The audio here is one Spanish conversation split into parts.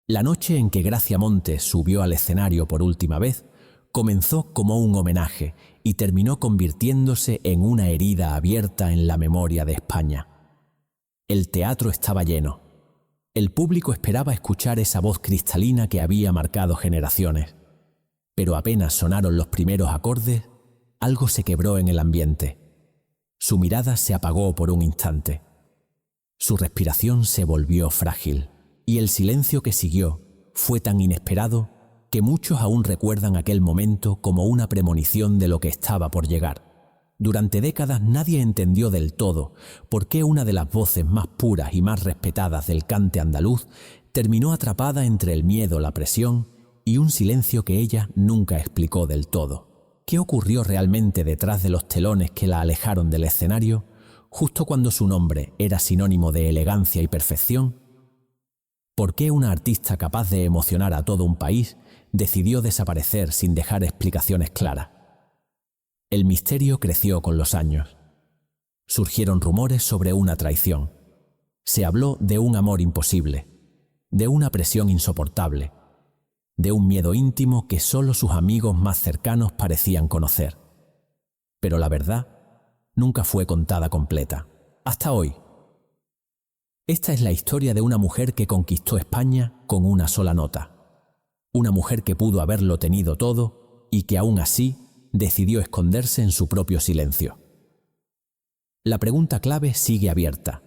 La noche en que Gracia Montes subió al escenario por última vez comenzó como un homenaje y terminó convirtiéndose en una herida abierta en la memoria de España. El teatro estaba lleno. El público esperaba escuchar esa voz cristalina que había marcado generaciones. Pero apenas sonaron los primeros acordes, algo se quebró en el ambiente. Su mirada se apagó por un instante. Su respiración se volvió frágil, y el silencio que siguió fue tan inesperado que muchos aún recuerdan aquel momento como una premonición de lo que estaba por llegar. Durante décadas nadie entendió del todo por qué una de las voces más puras y más respetadas del cante andaluz terminó atrapada entre el miedo, la presión y un silencio que ella nunca explicó del todo. ¿Qué ocurrió realmente detrás de los telones que la alejaron del escenario, justo cuando su nombre era sinónimo de elegancia y perfección? ¿Por qué una artista capaz de emocionar a todo un país decidió desaparecer sin dejar explicaciones claras? El misterio creció con los años. Surgieron rumores sobre una traición. Se habló de un amor imposible, de una presión insoportable, de un miedo íntimo que solo sus amigos más cercanos parecían conocer. Pero la verdad nunca fue contada completa, hasta hoy. Esta es la historia de una mujer que conquistó España con una sola nota. Una mujer que pudo haberlo tenido todo y que aún así decidió esconderse en su propio silencio. La pregunta clave sigue abierta.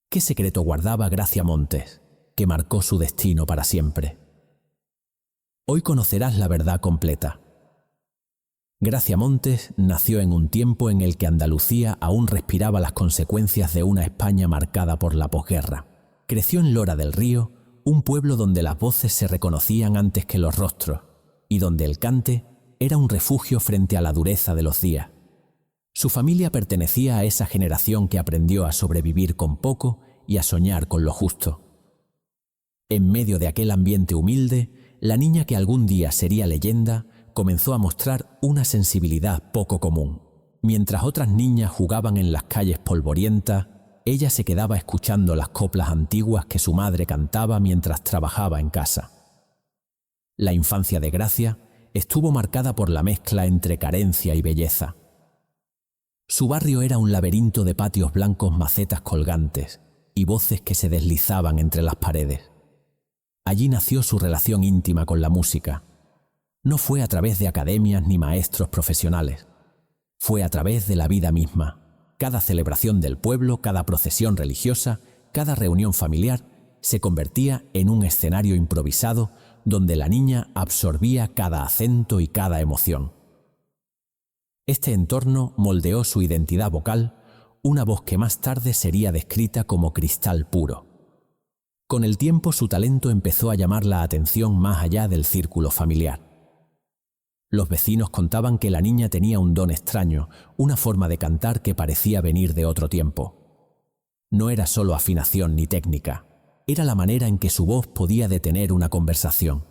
¿Qué secreto guardaba Gracia Montes, que marcó su destino para siempre? Hoy conocerás la verdad completa. Gracia Montes nació en un tiempo en el que Andalucía aún respiraba las consecuencias de una España marcada por la posguerra. Creció en Lora del Río, un pueblo donde las voces se reconocían antes que los rostros, y donde el cante era un refugio frente a la dureza de los días. Su familia pertenecía a esa generación que aprendió a sobrevivir con poco y a soñar con lo justo. En medio de aquel ambiente humilde, la niña que algún día sería leyenda comenzó a mostrar una sensibilidad poco común. Mientras otras niñas jugaban en las calles polvorientas, ella se quedaba escuchando las coplas antiguas que su madre cantaba mientras trabajaba en casa. La infancia de Gracia estuvo marcada por la mezcla entre carencia y belleza. Su barrio era un laberinto de patios blancos, macetas colgantes y voces que se deslizaban entre las paredes. Allí nació su relación íntima con la música. No fue a través de academias ni maestros profesionales. Fue a través de la vida misma. Cada celebración del pueblo, cada procesión religiosa, cada reunión familiar se convertía en un escenario improvisado donde la niña absorbía cada acento y cada emoción. Este entorno moldeó su identidad vocal, una voz que más tarde sería descrita como cristal puro. Con el tiempo su talento empezó a llamar la atención más allá del círculo familiar. Los vecinos contaban que la niña tenía un don extraño, una forma de cantar que parecía venir de otro tiempo. No era solo afinación ni técnica, era la manera en que su voz podía detener una conversación.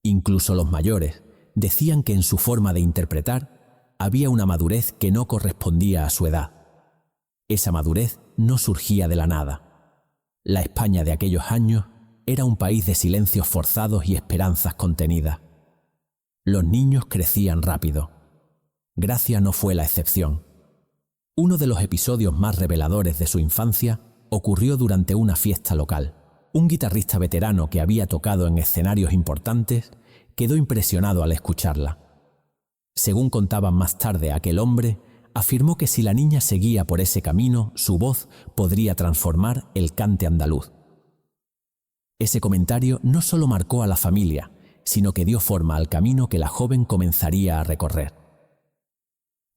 Incluso los mayores decían que en su forma de interpretar había una madurez que no correspondía a su edad. Esa madurez no surgía de la nada. La España de aquellos años era un país de silencios forzados y esperanzas contenidas. Los niños crecían rápido. Gracia no fue la excepción. Uno de los episodios más reveladores de su infancia ocurrió durante una fiesta local. Un guitarrista veterano que había tocado en escenarios importantes quedó impresionado al escucharla. Según contaban más tarde, aquel hombre afirmó que si la niña seguía por ese camino, su voz podría transformar el cante andaluz. Ese comentario no solo marcó a la familia, sino que dio forma al camino que la joven comenzaría a recorrer.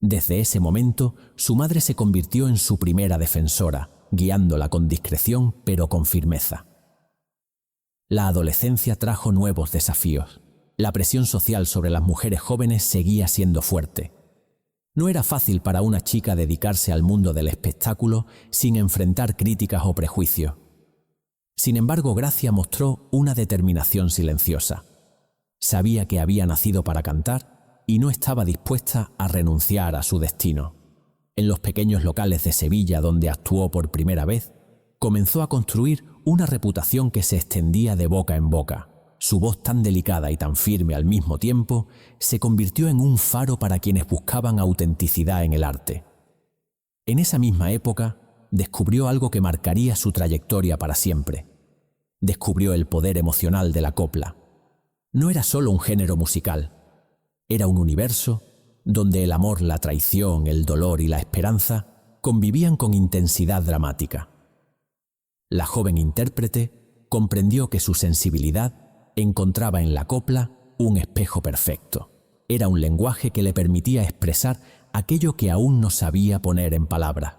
Desde ese momento, su madre se convirtió en su primera defensora, guiándola con discreción pero con firmeza. La adolescencia trajo nuevos desafíos. La presión social sobre las mujeres jóvenes seguía siendo fuerte. No era fácil para una chica dedicarse al mundo del espectáculo sin enfrentar críticas o prejuicios. Sin embargo, Gracia mostró una determinación silenciosa. Sabía que había nacido para cantar y no estaba dispuesta a renunciar a su destino. En los pequeños locales de Sevilla donde actuó por primera vez, comenzó a construir una reputación que se extendía de boca en boca. Su voz tan delicada y tan firme al mismo tiempo se convirtió en un faro para quienes buscaban autenticidad en el arte. En esa misma época, descubrió algo que marcaría su trayectoria para siempre. Descubrió el poder emocional de la copla. No era solo un género musical, era un universo donde el amor, la traición, el dolor y la esperanza convivían con intensidad dramática. La joven intérprete comprendió que su sensibilidad encontraba en la copla un espejo perfecto. Era un lenguaje que le permitía expresar aquello que aún no sabía poner en palabras.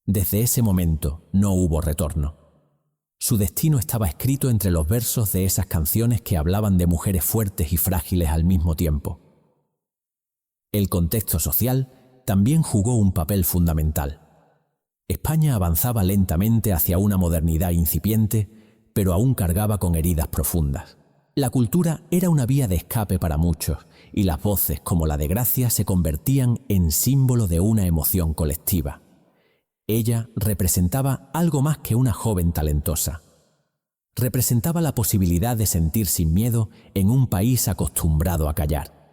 Desde ese momento no hubo retorno. Su destino estaba escrito entre los versos de esas canciones que hablaban de mujeres fuertes y frágiles al mismo tiempo. El contexto social también jugó un papel fundamental. España avanzaba lentamente hacia una modernidad incipiente, pero aún cargaba con heridas profundas. La cultura era una vía de escape para muchos, y las voces como la de Gracia se convertían en símbolo de una emoción colectiva. Ella representaba algo más que una joven talentosa. Representaba la posibilidad de sentir sin miedo en un país acostumbrado a callar.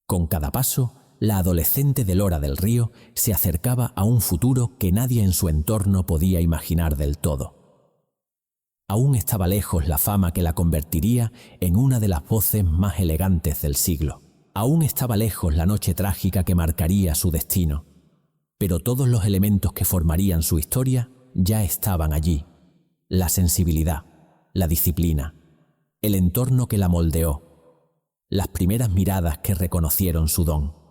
Con cada paso, la adolescente de Lora del Río se acercaba a un futuro que nadie en su entorno podía imaginar del todo. Aún estaba lejos la fama que la convertiría en una de las voces más elegantes del siglo. Aún estaba lejos la noche trágica que marcaría su destino. Pero todos los elementos que formarían su historia ya estaban allí. La sensibilidad, la disciplina, el entorno que la moldeó, las primeras miradas que reconocieron su don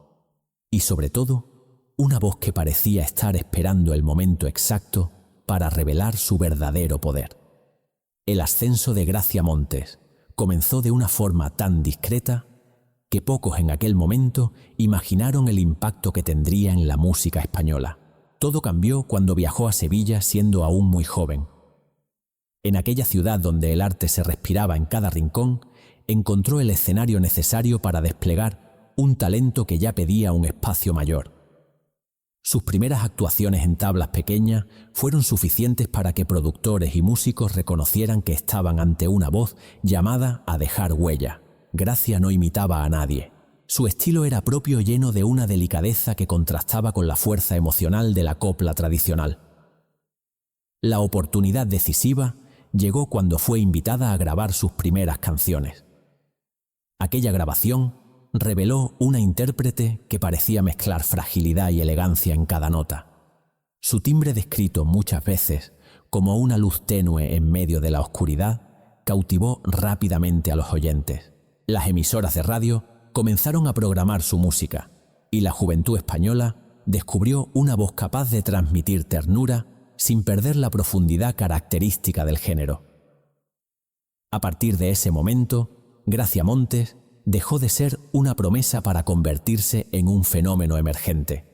y, sobre todo, una voz que parecía estar esperando el momento exacto para revelar su verdadero poder. El ascenso de Gracia Montes comenzó de una forma tan discreta que pocos en aquel momento imaginaron el impacto que tendría en la música española. Todo cambió cuando viajó a Sevilla siendo aún muy joven. En aquella ciudad donde el arte se respiraba en cada rincón, encontró el escenario necesario para desplegar un talento que ya pedía un espacio mayor. Sus primeras actuaciones en tablas pequeñas fueron suficientes para que productores y músicos reconocieran que estaban ante una voz llamada a dejar huella. Gracia no imitaba a nadie. Su estilo era propio, lleno de una delicadeza que contrastaba con la fuerza emocional de la copla tradicional. La oportunidad decisiva llegó cuando fue invitada a grabar sus primeras canciones. Aquella grabación reveló una intérprete que parecía mezclar fragilidad y elegancia en cada nota. Su timbre, descrito muchas veces como una luz tenue en medio de la oscuridad, cautivó rápidamente a los oyentes. Las emisoras de radio comenzaron a programar su música y la juventud española descubrió una voz capaz de transmitir ternura sin perder la profundidad característica del género. A partir de ese momento, Gracia Montes dejó de ser una promesa para convertirse en un fenómeno emergente.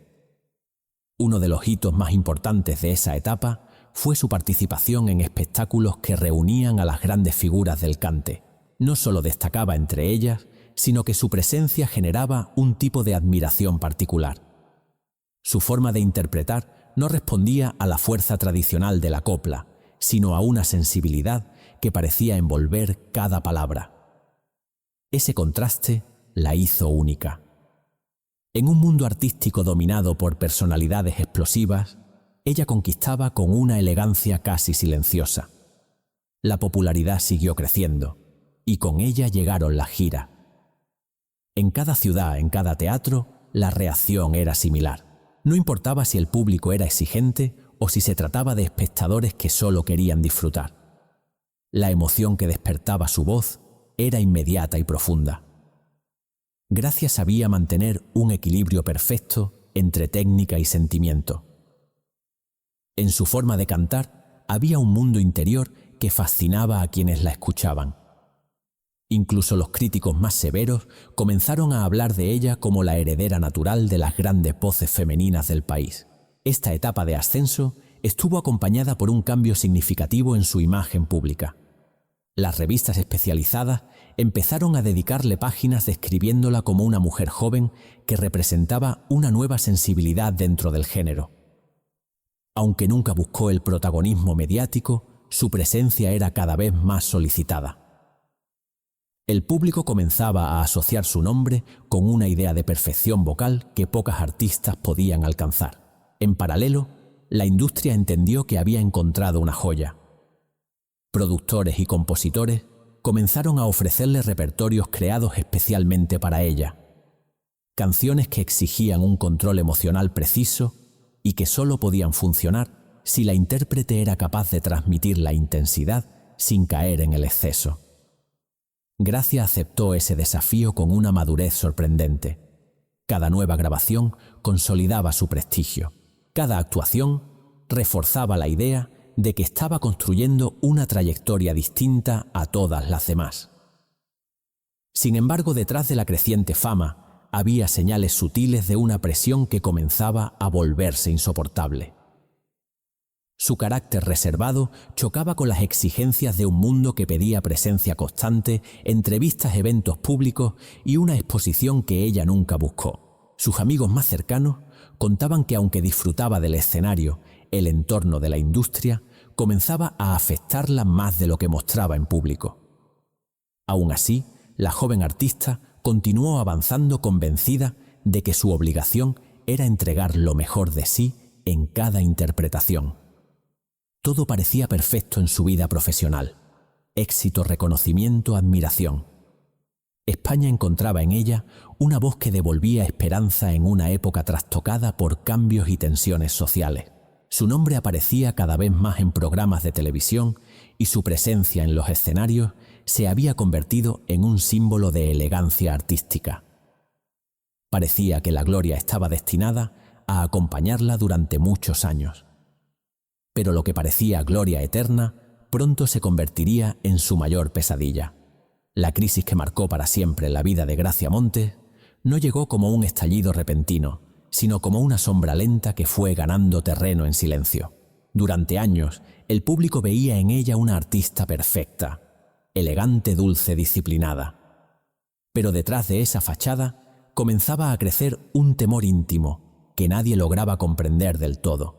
Uno de los hitos más importantes de esa etapa fue su participación en espectáculos que reunían a las grandes figuras del cante. No solo destacaba entre ellas, sino que su presencia generaba un tipo de admiración particular. Su forma de interpretar no respondía a la fuerza tradicional de la copla, sino a una sensibilidad que parecía envolver cada palabra. Ese contraste la hizo única. En un mundo artístico dominado por personalidades explosivas, ella conquistaba con una elegancia casi silenciosa. La popularidad siguió creciendo, y con ella llegaron las giras. En cada ciudad, en cada teatro, la reacción era similar. No importaba si el público era exigente o si se trataba de espectadores que solo querían disfrutar. La emoción que despertaba su voz era inmediata y profunda. Gracia sabía mantener un equilibrio perfecto entre técnica y sentimiento. En su forma de cantar había un mundo interior que fascinaba a quienes la escuchaban. Incluso los críticos más severos comenzaron a hablar de ella como la heredera natural de las grandes voces femeninas del país. Esta etapa de ascenso estuvo acompañada por un cambio significativo en su imagen pública. Las revistas especializadas empezaron a dedicarle páginas describiéndola como una mujer joven que representaba una nueva sensibilidad dentro del género. Aunque nunca buscó el protagonismo mediático, su presencia era cada vez más solicitada. El público comenzaba a asociar su nombre con una idea de perfección vocal que pocas artistas podían alcanzar. En paralelo, la industria entendió que había encontrado una joya. Productores y compositores comenzaron a ofrecerle repertorios creados especialmente para ella. Canciones que exigían un control emocional preciso y que solo podían funcionar si la intérprete era capaz de transmitir la intensidad sin caer en el exceso. Gracia aceptó ese desafío con una madurez sorprendente. Cada nueva grabación consolidaba su prestigio. Cada actuación reforzaba la idea de que estaba construyendo una trayectoria distinta a todas las demás. Sin embargo, detrás de la creciente fama, había señales sutiles de una presión que comenzaba a volverse insoportable. Su carácter reservado chocaba con las exigencias de un mundo que pedía presencia constante, entrevistas, eventos públicos y una exposición que ella nunca buscó. Sus amigos más cercanos contaban que aunque disfrutaba del escenario, el entorno de la industria comenzaba a afectarla más de lo que mostraba en público. Aún así, la joven artista continuó avanzando convencida de que su obligación era entregar lo mejor de sí en cada interpretación. Todo parecía perfecto en su vida profesional. Éxito, reconocimiento, admiración. España encontraba en ella una voz que devolvía esperanza en una época trastocada por cambios y tensiones sociales. Su nombre aparecía cada vez más en programas de televisión y su presencia en los escenarios se había convertido en un símbolo de elegancia artística. Parecía que la gloria estaba destinada a acompañarla durante muchos años. Pero lo que parecía gloria eterna pronto se convertiría en su mayor pesadilla. La crisis que marcó para siempre la vida de Gracia Montes no llegó como un estallido repentino, sino como una sombra lenta que fue ganando terreno en silencio. Durante años, el público veía en ella una artista perfecta, elegante, dulce, disciplinada. Pero detrás de esa fachada comenzaba a crecer un temor íntimo que nadie lograba comprender del todo.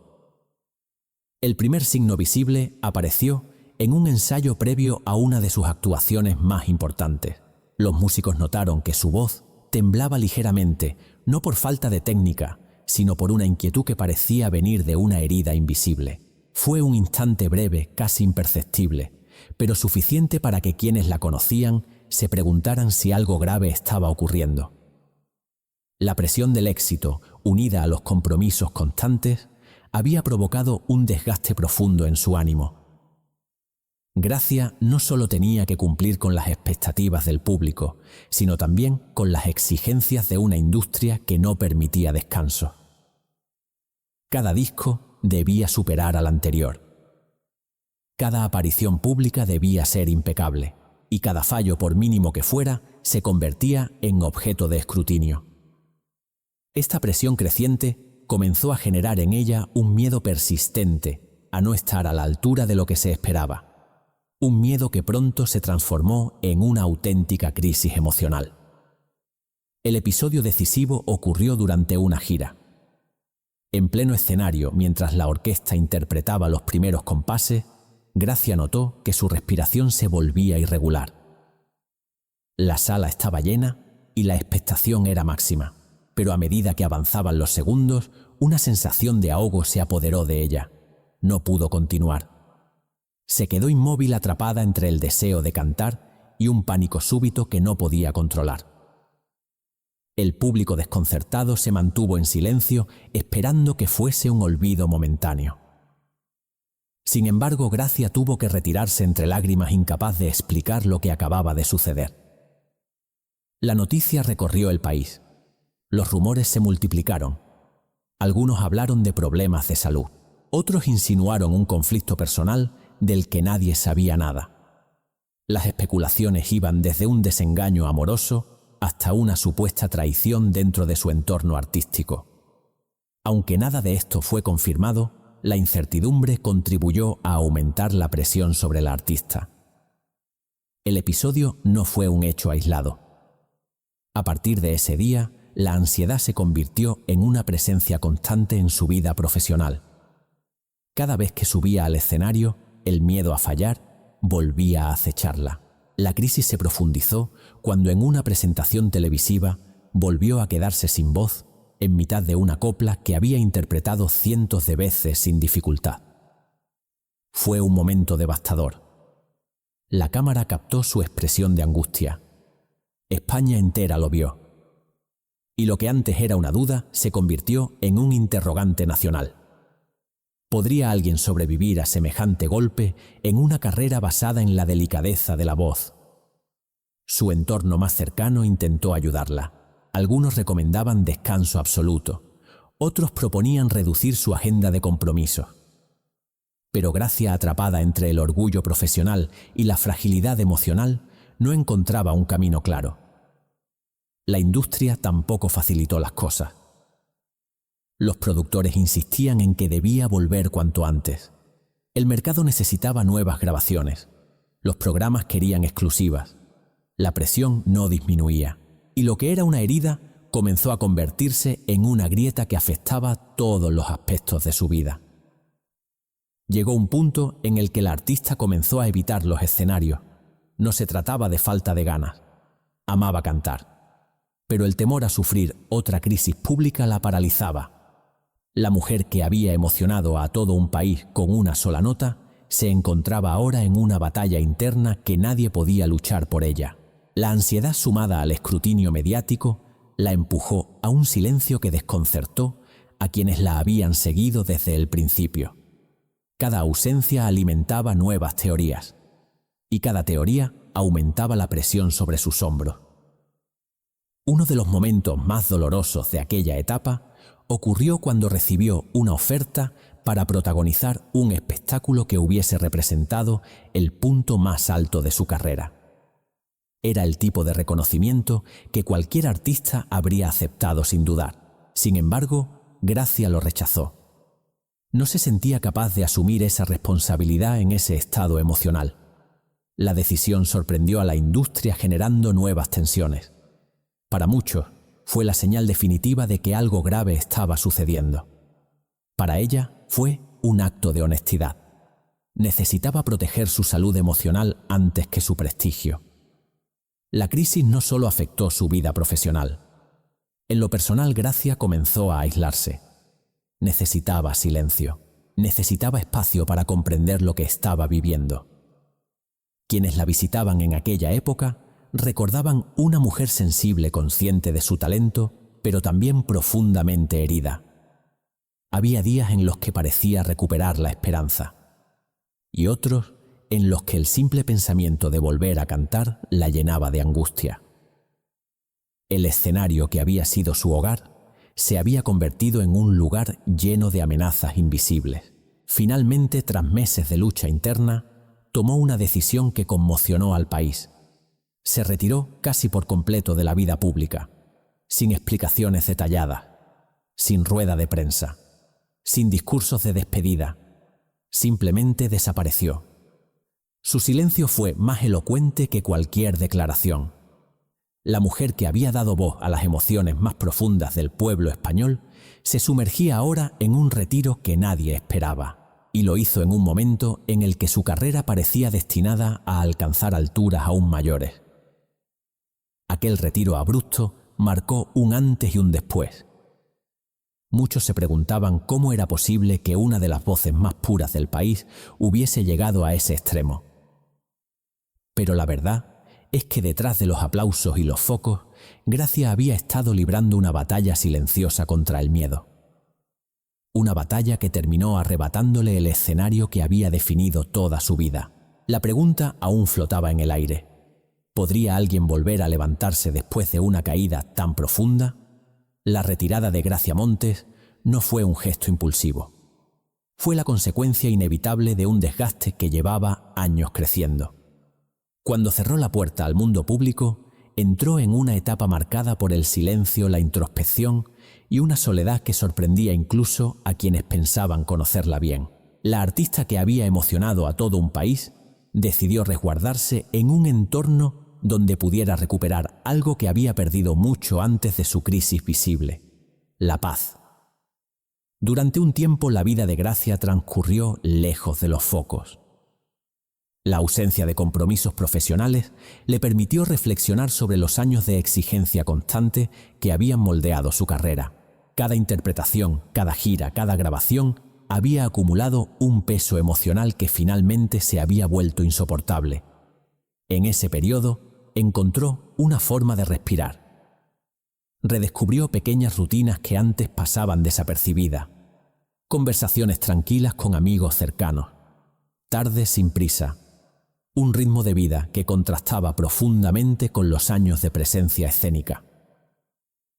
El primer signo visible apareció en un ensayo previo a una de sus actuaciones más importantes. Los músicos notaron que su voz temblaba ligeramente, no por falta de técnica, sino por una inquietud que parecía venir de una herida invisible. Fue un instante breve, casi imperceptible, pero suficiente para que quienes la conocían se preguntaran si algo grave estaba ocurriendo. La presión del éxito, unida a los compromisos constantes, había provocado un desgaste profundo en su ánimo. Gracia no solo tenía que cumplir con las expectativas del público, sino también con las exigencias de una industria que no permitía descanso. Cada disco debía superar al anterior. Cada aparición pública debía ser impecable, y cada fallo, por mínimo que fuera, se convertía en objeto de escrutinio. Esta presión creciente comenzó a generar en ella un miedo persistente a no estar a la altura de lo que se esperaba. Un miedo que pronto se transformó en una auténtica crisis emocional. El episodio decisivo ocurrió durante una gira. En pleno escenario, mientras la orquesta interpretaba los primeros compases, Gracia notó que su respiración se volvía irregular. La sala estaba llena y la expectación era máxima. Pero a medida que avanzaban los segundos, una sensación de ahogo se apoderó de ella. No pudo continuar. Se quedó inmóvil, atrapada entre el deseo de cantar y un pánico súbito que no podía controlar. El público desconcertado se mantuvo en silencio, esperando que fuese un olvido momentáneo. Sin embargo, Gracia tuvo que retirarse entre lágrimas, incapaz de explicar lo que acababa de suceder. La noticia recorrió el país. Los rumores se multiplicaron. Algunos hablaron de problemas de salud. Otros insinuaron un conflicto personal del que nadie sabía nada. Las especulaciones iban desde un desengaño amoroso hasta una supuesta traición dentro de su entorno artístico. Aunque nada de esto fue confirmado, la incertidumbre contribuyó a aumentar la presión sobre la artista. El episodio no fue un hecho aislado. A partir de ese día, la ansiedad se convirtió en una presencia constante en su vida profesional. Cada vez que subía al escenario, el miedo a fallar volvía a acecharla. La crisis se profundizó cuando en una presentación televisiva volvió a quedarse sin voz en mitad de una copla que había interpretado cientos de veces sin dificultad. Fue un momento devastador. La cámara captó su expresión de angustia. España entera lo vio. Y lo que antes era una duda se convirtió en un interrogante nacional. ¿Podría alguien sobrevivir a semejante golpe en una carrera basada en la delicadeza de la voz? Su entorno más cercano intentó ayudarla. Algunos recomendaban descanso absoluto. Otros proponían reducir su agenda de compromisos. Pero Gracia, atrapada entre el orgullo profesional y la fragilidad emocional, no encontraba un camino claro. La industria tampoco facilitó las cosas. Los productores insistían en que debía volver cuanto antes. El mercado necesitaba nuevas grabaciones. Los programas querían exclusivas. La presión no disminuía. Y lo que era una herida comenzó a convertirse en una grieta que afectaba todos los aspectos de su vida. Llegó un punto en el que la artista comenzó a evitar los escenarios. No se trataba de falta de ganas. Amaba cantar. Pero el temor a sufrir otra crisis pública la paralizaba. La mujer que había emocionado a todo un país con una sola nota se encontraba ahora en una batalla interna que nadie podía luchar por ella. La ansiedad sumada al escrutinio mediático la empujó a un silencio que desconcertó a quienes la habían seguido desde el principio. Cada ausencia alimentaba nuevas teorías, y cada teoría aumentaba la presión sobre sus hombros. Uno de los momentos más dolorosos de aquella etapa ocurrió cuando recibió una oferta para protagonizar un espectáculo que hubiese representado el punto más alto de su carrera. Era el tipo de reconocimiento que cualquier artista habría aceptado sin dudar. Sin embargo, Gracia lo rechazó. No se sentía capaz de asumir esa responsabilidad en ese estado emocional. La decisión sorprendió a la industria generando nuevas tensiones. Para muchos, fue la señal definitiva de que algo grave estaba sucediendo. Para ella, fue un acto de honestidad. Necesitaba proteger su salud emocional antes que su prestigio. La crisis no solo afectó su vida profesional. En lo personal, Gracia comenzó a aislarse. Necesitaba silencio. Necesitaba espacio para comprender lo que estaba viviendo. Quienes la visitaban en aquella época recordaban una mujer sensible, consciente de su talento, pero también profundamente herida. Había días en los que parecía recuperar la esperanza, y otros en los que el simple pensamiento de volver a cantar la llenaba de angustia. El escenario que había sido su hogar se había convertido en un lugar lleno de amenazas invisibles. Finalmente, tras meses de lucha interna, tomó una decisión que conmocionó al país. Se retiró casi por completo de la vida pública, sin explicaciones detalladas, sin rueda de prensa, sin discursos de despedida. Simplemente desapareció. Su silencio fue más elocuente que cualquier declaración. La mujer que había dado voz a las emociones más profundas del pueblo español se sumergía ahora en un retiro que nadie esperaba, y lo hizo en un momento en el que su carrera parecía destinada a alcanzar alturas aún mayores. Aquel retiro abrupto marcó un antes y un después. Muchos se preguntaban cómo era posible que una de las voces más puras del país hubiese llegado a ese extremo. Pero la verdad es que detrás de los aplausos y los focos, Gracia había estado librando una batalla silenciosa contra el miedo. Una batalla que terminó arrebatándole el escenario que había definido toda su vida. La pregunta aún flotaba en el aire. ¿Podría alguien volver a levantarse después de una caída tan profunda? La retirada de Gracia Montes no fue un gesto impulsivo. Fue la consecuencia inevitable de un desgaste que llevaba años creciendo. Cuando cerró la puerta al mundo público, entró en una etapa marcada por el silencio, la introspección y una soledad que sorprendía incluso a quienes pensaban conocerla bien. La artista que había emocionado a todo un país decidió resguardarse en un entorno donde pudiera recuperar algo que había perdido mucho antes de su crisis visible: la paz. Durante un tiempo la vida de Gracia transcurrió lejos de los focos. La ausencia de compromisos profesionales le permitió reflexionar sobre los años de exigencia constante que habían moldeado su carrera. Cada interpretación, cada gira, cada grabación había acumulado un peso emocional que finalmente se había vuelto insoportable. En ese periodo encontró una forma de respirar. Redescubrió pequeñas rutinas que antes pasaban desapercibidas. Conversaciones tranquilas con amigos cercanos. Tardes sin prisa. Un ritmo de vida que contrastaba profundamente con los años de presencia escénica.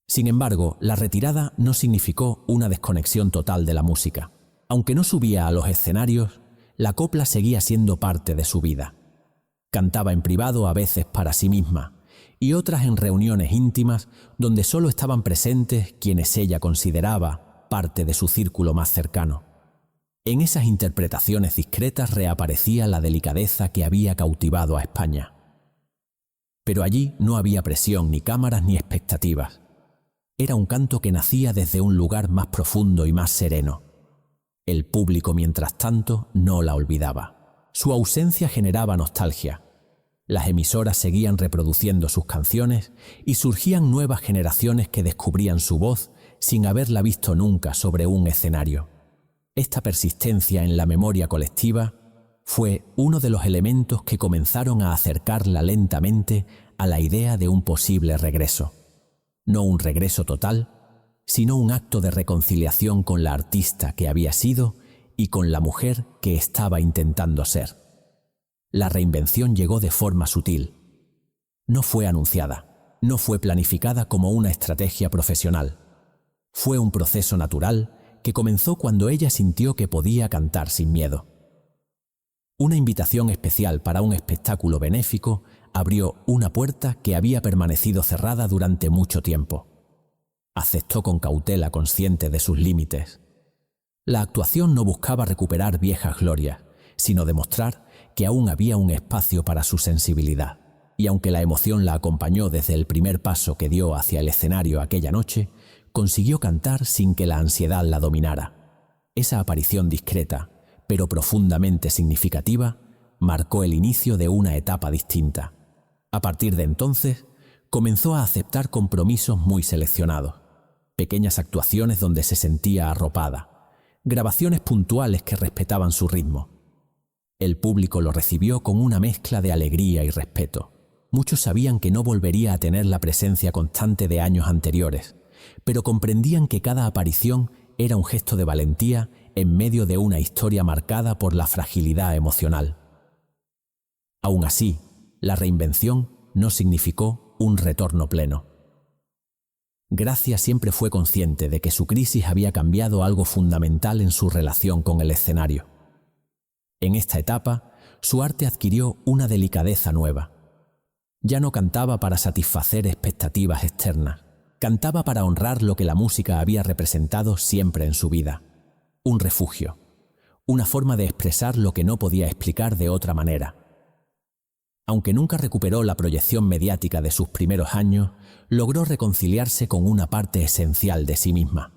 Sin embargo, la retirada no significó una desconexión total de la música. Aunque no subía a los escenarios, la copla seguía siendo parte de su vida. Cantaba en privado a veces para sí misma y otras en reuniones íntimas donde solo estaban presentes quienes ella consideraba parte de su círculo más cercano. En esas interpretaciones discretas reaparecía la delicadeza que había cautivado a España. Pero allí no había presión, ni cámaras, ni expectativas. Era un canto que nacía desde un lugar más profundo y más sereno. El público, mientras tanto, no la olvidaba. Su ausencia generaba nostalgia. Las emisoras seguían reproduciendo sus canciones y surgían nuevas generaciones que descubrían su voz sin haberla visto nunca sobre un escenario. Esta persistencia en la memoria colectiva fue uno de los elementos que comenzaron a acercarla lentamente a la idea de un posible regreso. No un regreso total, sino un acto de reconciliación con la artista que había sido y con la mujer que estaba intentando ser. La reinvención llegó de forma sutil. No fue anunciada, no fue planificada como una estrategia profesional. Fue un proceso natural que comenzó cuando ella sintió que podía cantar sin miedo. Una invitación especial para un espectáculo benéfico abrió una puerta que había permanecido cerrada durante mucho tiempo. Aceptó con cautela, consciente de sus límites. La actuación no buscaba recuperar viejas glorias, sino demostrar que aún había un espacio para su sensibilidad. Y aunque la emoción la acompañó desde el primer paso que dio hacia el escenario aquella noche, consiguió cantar sin que la ansiedad la dominara. Esa aparición discreta, pero profundamente significativa, marcó el inicio de una etapa distinta. A partir de entonces, comenzó a aceptar compromisos muy seleccionados, pequeñas actuaciones donde se sentía arropada, grabaciones puntuales que respetaban su ritmo. El público lo recibió con una mezcla de alegría y respeto. Muchos sabían que no volvería a tener la presencia constante de años anteriores, pero comprendían que cada aparición era un gesto de valentía en medio de una historia marcada por la fragilidad emocional. Aún así, la reinvención no significó un retorno pleno. Gracia siempre fue consciente de que su crisis había cambiado algo fundamental en su relación con el escenario. En esta etapa, su arte adquirió una delicadeza nueva. Ya no cantaba para satisfacer expectativas externas, cantaba para honrar lo que la música había representado siempre en su vida. Un refugio, una forma de expresar lo que no podía explicar de otra manera. Aunque nunca recuperó la proyección mediática de sus primeros años, logró reconciliarse con una parte esencial de sí misma.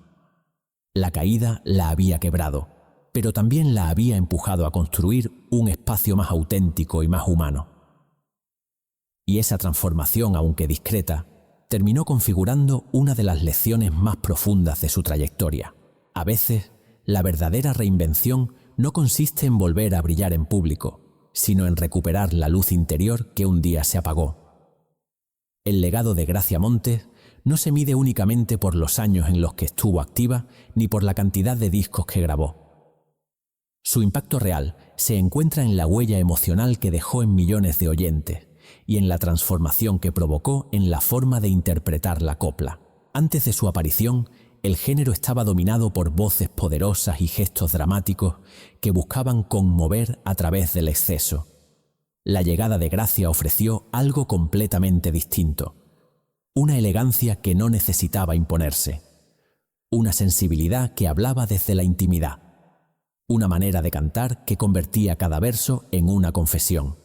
La caída la había quebrado, pero también la había empujado a construir un espacio más auténtico y más humano. Y esa transformación, aunque discreta, terminó configurando una de las lecciones más profundas de su trayectoria. A veces, la verdadera reinvención no consiste en volver a brillar en público, sino en recuperar la luz interior que un día se apagó. El legado de Gracia Montes no se mide únicamente por los años en los que estuvo activa ni por la cantidad de discos que grabó. Su impacto real se encuentra en la huella emocional que dejó en millones de oyentes y en la transformación que provocó en la forma de interpretar la copla. Antes de su aparición, el género estaba dominado por voces poderosas y gestos dramáticos que buscaban conmover a través del exceso. La llegada de Gracia ofreció algo completamente distinto, una elegancia que no necesitaba imponerse, una sensibilidad que hablaba desde la intimidad, una manera de cantar que convertía cada verso en una confesión.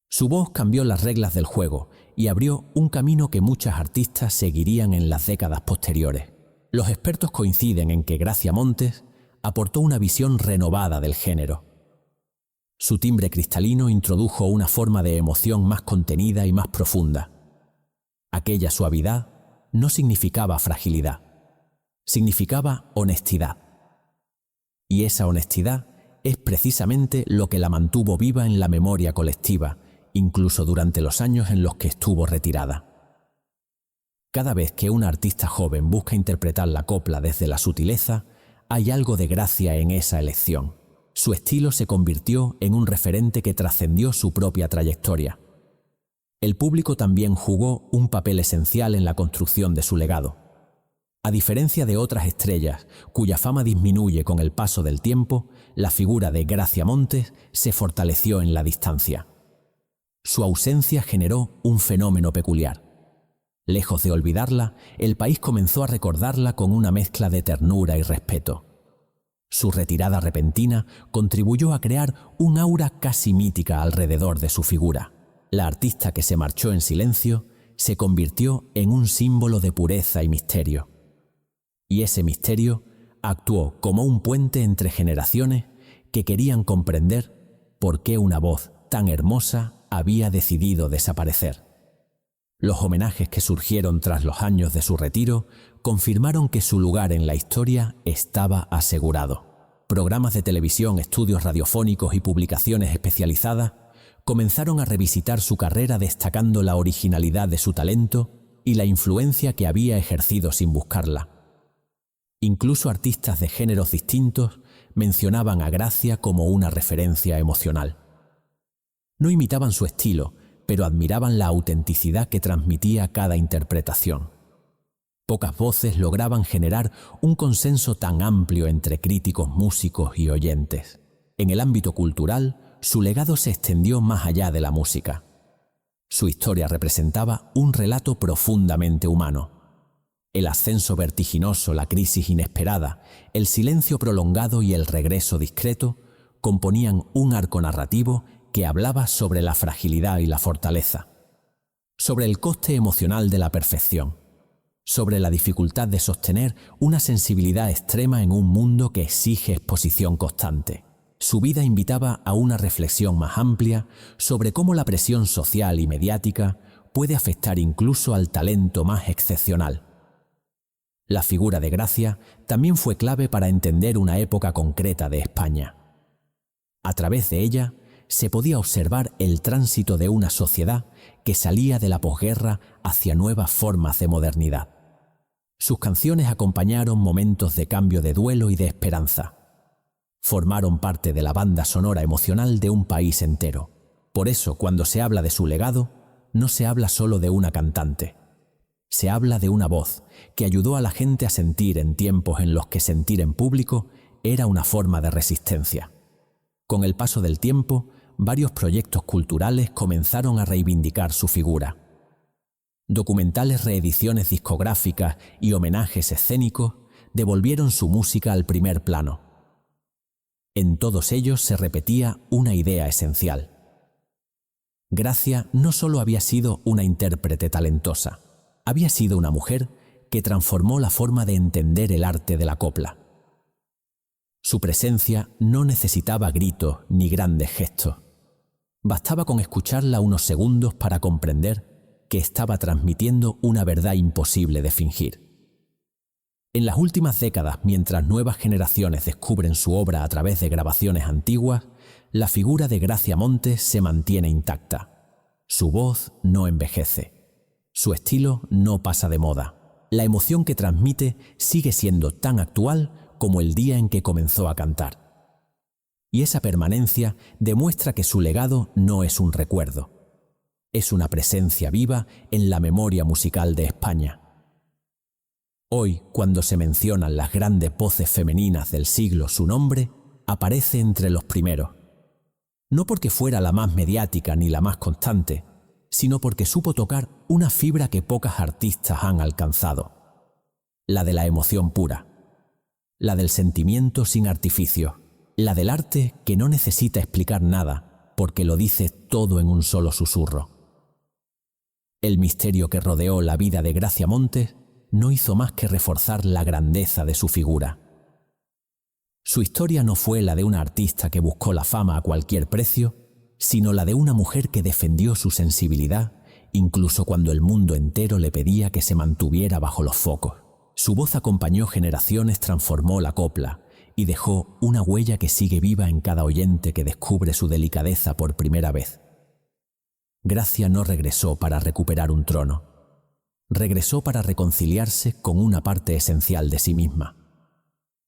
Su voz cambió las reglas del juego y abrió un camino que muchas artistas seguirían en las décadas posteriores. Los expertos coinciden en que Gracia Montes aportó una visión renovada del género. Su timbre cristalino introdujo una forma de emoción más contenida y más profunda. Aquella suavidad no significaba fragilidad, significaba honestidad. Y esa honestidad es precisamente lo que la mantuvo viva en la memoria colectiva, incluso durante los años en los que estuvo retirada. Cada vez que una artista joven busca interpretar la copla desde la sutileza, hay algo de gracia en esa elección. Su estilo se convirtió en un referente que trascendió su propia trayectoria. El público también jugó un papel esencial en la construcción de su legado. A diferencia de otras estrellas, cuya fama disminuye con el paso del tiempo, la figura de Gracia Montes se fortaleció en la distancia. Su ausencia generó un fenómeno peculiar. Lejos de olvidarla, el país comenzó a recordarla con una mezcla de ternura y respeto. Su retirada repentina contribuyó a crear un aura casi mítica alrededor de su figura. La artista que se marchó en silencio se convirtió en un símbolo de pureza y misterio. Y ese misterio actuó como un puente entre generaciones que querían comprender por qué una voz tan hermosa había decidido desaparecer. Los homenajes que surgieron tras los años de su retiro confirmaron que su lugar en la historia estaba asegurado. Programas de televisión, estudios radiofónicos y publicaciones especializadas comenzaron a revisitar su carrera destacando la originalidad de su talento y la influencia que había ejercido sin buscarla. Incluso artistas de géneros distintos mencionaban a Gracia como una referencia emocional. No imitaban su estilo, pero admiraban la autenticidad que transmitía cada interpretación. Pocas voces lograban generar un consenso tan amplio entre críticos, músicos y oyentes. En el ámbito cultural, su legado se extendió más allá de la música. Su historia representaba un relato profundamente humano. El ascenso vertiginoso, la crisis inesperada, el silencio prolongado y el regreso discreto componían un arco narrativo que hablaba sobre la fragilidad y la fortaleza, sobre el coste emocional de la perfección, sobre la dificultad de sostener una sensibilidad extrema en un mundo que exige exposición constante. Su vida invitaba a una reflexión más amplia sobre cómo la presión social y mediática puede afectar incluso al talento más excepcional. La figura de Gracia también fue clave para entender una época concreta de España. A través de ella, se podía observar el tránsito de una sociedad que salía de la posguerra hacia nuevas formas de modernidad. Sus canciones acompañaron momentos de cambio, de duelo y de esperanza. Formaron parte de la banda sonora emocional de un país entero. Por eso, cuando se habla de su legado, no se habla solo de una cantante. Se habla de una voz que ayudó a la gente a sentir en tiempos en los que sentir en público era una forma de resistencia. Con el paso del tiempo, varios proyectos culturales comenzaron a reivindicar su figura. Documentales, reediciones discográficas y homenajes escénicos devolvieron su música al primer plano. En todos ellos se repetía una idea esencial. Gracia no solo había sido una intérprete talentosa, había sido una mujer que transformó la forma de entender el arte de la copla. Su presencia no necesitaba gritos ni grandes gestos. Bastaba con escucharla unos segundos para comprender que estaba transmitiendo una verdad imposible de fingir. En las últimas décadas, mientras nuevas generaciones descubren su obra a través de grabaciones antiguas, la figura de Gracia Montes se mantiene intacta. Su voz no envejece. Su estilo no pasa de moda. La emoción que transmite sigue siendo tan actual como el día en que comenzó a cantar. Y esa permanencia demuestra que su legado no es un recuerdo. Es una presencia viva en la memoria musical de España. Hoy, cuando se mencionan las grandes voces femeninas del siglo, su nombre aparece entre los primeros. No porque fuera la más mediática ni la más constante, sino porque supo tocar una fibra que pocas artistas han alcanzado. La de la emoción pura, la del sentimiento sin artificio, la del arte que no necesita explicar nada porque lo dice todo en un solo susurro. El misterio que rodeó la vida de Gracia Montes no hizo más que reforzar la grandeza de su figura. Su historia no fue la de una artista que buscó la fama a cualquier precio, sino la de una mujer que defendió su sensibilidad, incluso cuando el mundo entero le pedía que se mantuviera bajo los focos. Su voz acompañó generaciones, transformó la copla y dejó una huella que sigue viva en cada oyente que descubre su delicadeza por primera vez. Gracia no regresó para recuperar un trono. Regresó para reconciliarse con una parte esencial de sí misma.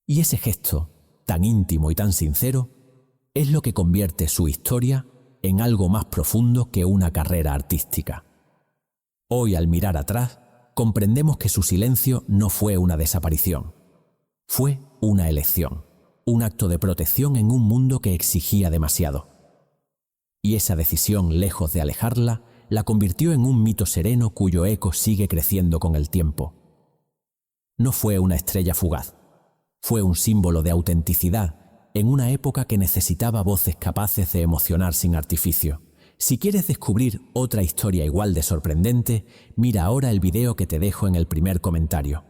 Y ese gesto, tan íntimo y tan sincero, es lo que convierte su historia en algo más profundo que una carrera artística. Hoy, al mirar atrás, comprendemos que su silencio no fue una desaparición. Fue una elección, un acto de protección en un mundo que exigía demasiado. Y esa decisión, lejos de alejarla, la convirtió en un mito sereno cuyo eco sigue creciendo con el tiempo. No fue una estrella fugaz, fue un símbolo de autenticidad en una época que necesitaba voces capaces de emocionar sin artificio. Si quieres descubrir otra historia igual de sorprendente, mira ahora el video que te dejo en el primer comentario.